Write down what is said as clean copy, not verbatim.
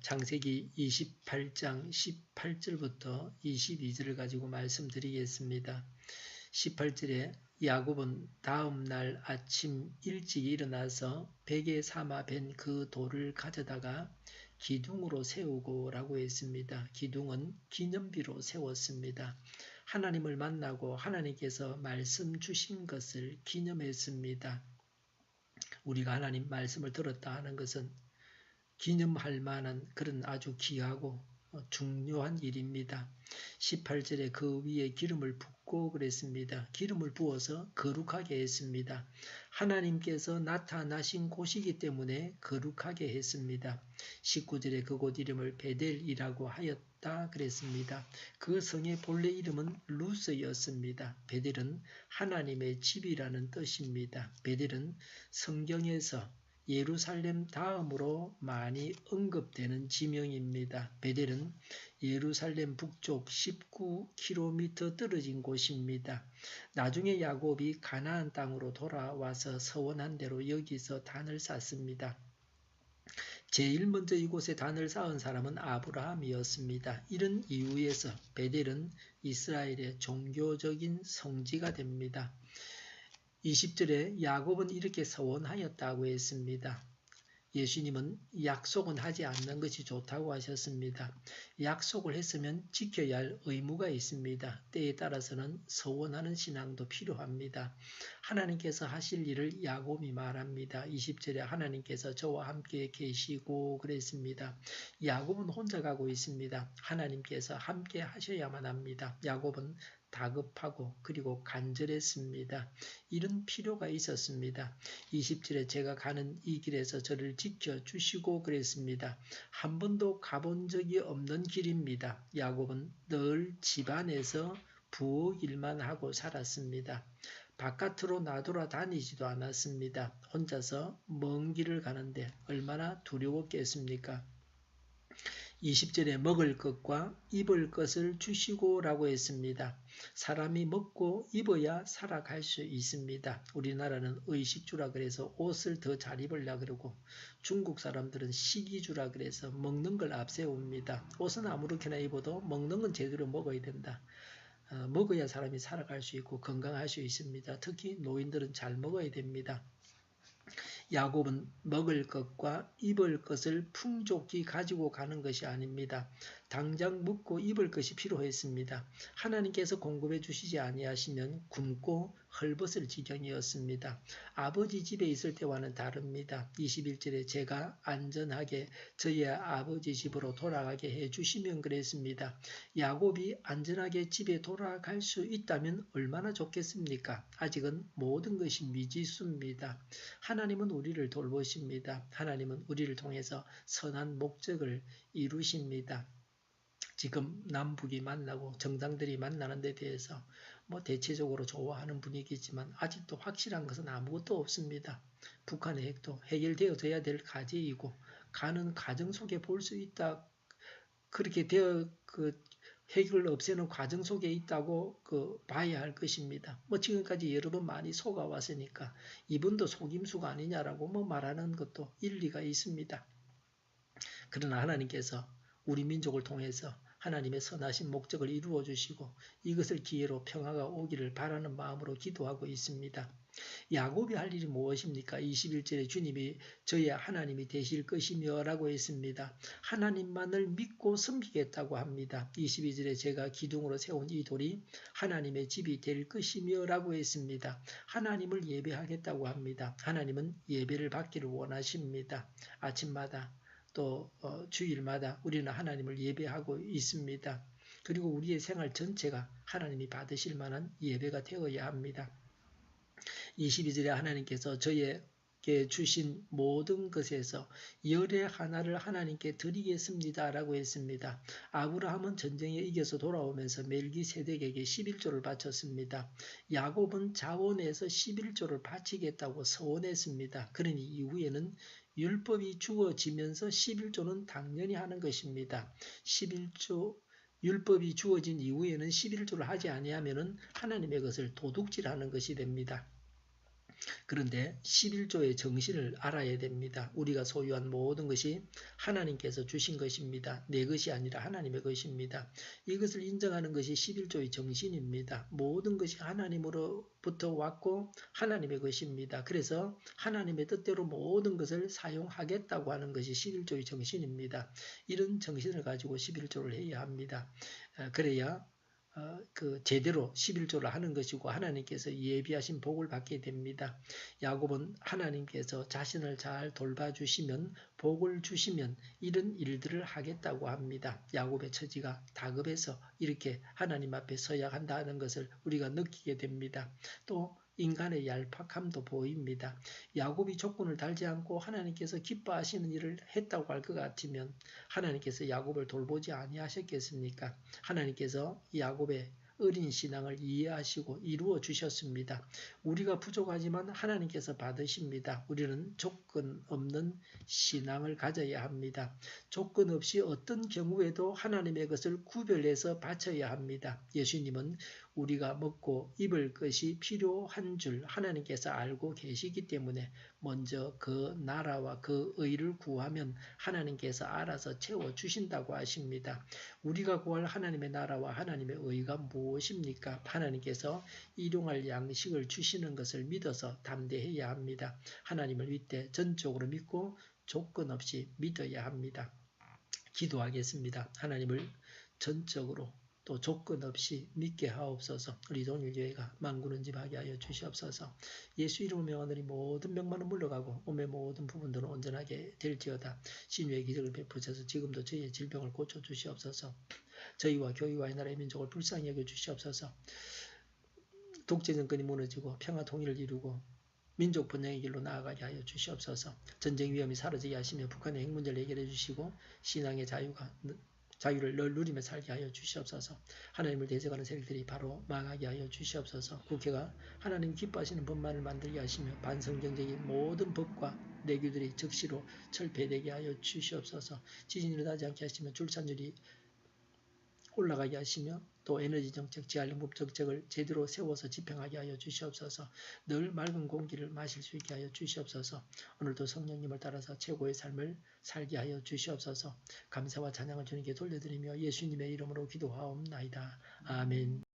창세기 28장 18절부터 22절을 가지고 말씀드리겠습니다. 18절에 야곱은 다음 날 아침 일찍 일어나서 베개 삼아 벤 그 돌을 가져다가 기둥으로 세우고 라고 했습니다. 기둥은 기념비로 세웠습니다. 하나님을 만나고 하나님께서 말씀 주신 것을 기념했습니다. 우리가 하나님 말씀을 들었다 하는 것은 기념할 만한 그런 아주 귀하고 중요한 일입니다. 18절에 그 위에 기름을 붓고 그랬습니다. 기름을 부어서 거룩하게 했습니다. 하나님께서 나타나신 곳이기 때문에 거룩하게 했습니다. 19절에 그곳 이름을 베델이라고 하였다 그랬습니다. 그 성의 본래 이름은 루스였습니다. 베델은 하나님의 집이라는 뜻입니다. 베델은 성경에서 예루살렘 다음으로 많이 언급되는 지명입니다. 베델은 예루살렘 북쪽 19km 떨어진 곳입니다. 나중에 야곱이 가나안 땅으로 돌아와서 서원한 대로 여기서 단을 쌓습니다. 제일 먼저 이곳에 단을 쌓은 사람은 아브라함이었습니다. 이런 이유에서 베델은 이스라엘의 종교적인 성지가 됩니다. 20절에 야곱은 이렇게 서원하였다고 했습니다. 예수님은 약속은 하지 않는 것이 좋다고 하셨습니다. 약속을 했으면 지켜야 할 의무가 있습니다. 때에 따라서는 서원하는 신앙도 필요합니다. 하나님께서 하실 일을 야곱이 말합니다. 20절에 하나님께서 저와 함께 계시고 그랬습니다. 야곱은 혼자 가고 있습니다. 하나님께서 함께 하셔야만 합니다. 야곱은 다급하고 그리고 간절했습니다. 이런 필요가 있었습니다. 20절에 제가 가는 이 길에서 저를 지켜주시고 그랬습니다. 한 번도 가본 적이 없는 길입니다. 야곱은 늘 집안에서 부엌 일만 하고 살았습니다. 바깥으로 나돌아다니지도 않았습니다. 혼자서 먼 길을 가는데 얼마나 두려웠겠습니까? 20절에 먹을 것과 입을 것을 주시고 라고 했습니다. 사람이 먹고 입어야 살아갈 수 있습니다. 우리나라는 의식주라 그래서 옷을 더 잘 입으려고 그러고 중국 사람들은 식이주라 그래서 먹는 걸 앞세웁니다. 옷은 아무렇게나 입어도 먹는 건 제대로 먹어야 된다. 먹어야 사람이 살아갈 수 있고 건강할 수 있습니다. 특히 노인들은 잘 먹어야 됩니다. 야곱은 먹을 것과 입을 것을 풍족히 가지고 가는 것이 아닙니다. 당장 먹고 입을 것이 필요했습니다. 하나님께서 공급해 주시지 아니하시면 굶고 헐벗을 지경이었습니다. 아버지 집에 있을 때와는 다릅니다. 21절에 제가 안전하게 저희 아버지 집으로 돌아가게 해주시면 그랬습니다. 야곱이 안전하게 집에 돌아갈 수 있다면 얼마나 좋겠습니까? 아직은 모든 것이 미지수입니다. 하나님은 우리를 돌보십니다. 하나님은 우리를 통해서 선한 목적을 이루십니다. 지금 남북이 만나고 정상들이 만나는 데 대해서 대체적으로 좋아하는 분위기지만 아직도 확실한 것은 아무것도 없습니다. 북한의 핵도 해결되어져야 될 과제이고 가는 과정 속에 볼 수 있다. 그렇게 되어 핵을 없애는 과정 속에 있다고 봐야 할 것입니다. 지금까지 여러 번 많이 속아왔으니까 이분도 속임수가 아니냐라고 말하는 것도 일리가 있습니다. 그러나 하나님께서 우리 민족을 통해서 하나님의 선하신 목적을 이루어 주시고 이것을 기회로 평화가 오기를 바라는 마음으로 기도하고 있습니다. 야곱이 할 일이 무엇입니까? 21절에 주님이 저의 하나님이 되실 것이며 라고 했습니다. 하나님만을 믿고 섬기겠다고 합니다. 22절에 제가 기둥으로 세운 이 돌이 하나님의 집이 될 것이며 라고 했습니다. 하나님을 예배하겠다고 합니다. 하나님은 예배를 받기를 원하십니다. 아침마다 또 주일마다 우리는 하나님을 예배하고 있습니다. 그리고 우리의 생활 전체가 하나님이 받으실 만한 예배가 되어야 합니다. 22절에 하나님께서 저에게 주신 모든 것에서 열의 하나를 하나님께 드리겠습니다 라고 했습니다. 아브라함은 전쟁에 이겨서 돌아오면서 멜기세덱에게 11조를 바쳤습니다. 야곱은 자원에서 11조를 바치겠다고 서원했습니다. 그러니 이후에는 율법이 주어지면서 11조는 당연히 하는 것입니다. 11조 율법이 주어진 이후에는 11조를 하지 아니하면 하나님의 것을 도둑질하는 것이 됩니다. 그런데 11조의 정신을 알아야 됩니다. 우리가 소유한 모든 것이 하나님께서 주신 것입니다. 내 것이 아니라 하나님의 것입니다. 이것을 인정하는 것이 11조의 정신입니다. 모든 것이 하나님으로부터 왔고 하나님의 것입니다. 그래서 하나님의 뜻대로 모든 것을 사용하겠다고 하는 것이 11조의 정신입니다. 이런 정신을 가지고 11조를 해야 합니다. 그래야 제대로 11조를 하는 것이고 하나님께서 예비하신 복을 받게 됩니다. 야곱은 하나님께서 자신을 잘 돌봐주시면 복을 주시면 이런 일들을 하겠다고 합니다. 야곱의 처지가 다급해서 이렇게 하나님 앞에 서야 한다는 것을 우리가 느끼게 됩니다. 또 인간의 얄팍함도 보입니다. 야곱이 조건을 달지 않고 하나님께서 기뻐하시는 일을 했다고 할 것 같으면 하나님께서 야곱을 돌보지 아니하셨겠습니까? 하나님께서 야곱의 어린 신앙을 이해하시고 이루어 주셨습니다. 우리가 부족하지만 하나님께서 받으십니다. 우리는 조건 없는 신앙을 가져야 합니다. 조건 없이 어떤 경우에도 하나님의 것을 구별해서 바쳐야 합니다. 예수님은 우리가 먹고 입을 것이 필요한 줄 하나님께서 알고 계시기 때문에 먼저 그 나라와 그 의를 구하면 하나님께서 알아서 채워주신다고 하십니다. 우리가 구할 하나님의 나라와 하나님의 의가 무엇입니까? 하나님께서 일용할 양식을 주시는 것을 믿어서 담대해야 합니다. 하나님을 믿되 전적으로 믿고 조건 없이 믿어야 합니다. 기도하겠습니다. 하나님을 전적으로 또 조건 없이 믿게 하옵소서. 우리 동일교회가 만군은집하게 하여 주시옵소서. 예수 이름으로 명하노니 모든 병만은 물러가고 몸의 모든 부분들은 온전하게 될지어다. 신유의 기적을 베푸셔서 지금도 저희의 질병을 고쳐주시옵소서. 저희와 교회와 이 나라의 민족을 불쌍히 여겨주시옵소서. 독재 정권이 무너지고 평화 통일을 이루고 민족 번영의 길로 나아가게 하여 주시옵소서. 전쟁 위험이 사라지게 하시며 북한의 핵 문제를 해결해 주시고 신앙의 자유를 늘 누리며 살게 하여 주시옵소서. 하나님을 대적하는 세력들이 바로 망하게 하여 주시옵소서. 국회가 하나님 기뻐하시는 법만을 만들게 하시며 반성경적인 모든 법과 내규들이 즉시로 철폐되게 하여 주시옵소서. 지진이 일어나지 않게 하시며 출산율이 올라가게 하시며 또 에너지 정책, 재활용법 정책을 제대로 세워서 집행하게 하여 주시옵소서. 늘 맑은 공기를 마실 수 있게 하여 주시옵소서. 오늘도 성령님을 따라서 최고의 삶을 살게 하여 주시옵소서. 감사와 찬양을 주님께 돌려드리며 예수님의 이름으로 기도하옵나이다. 아멘.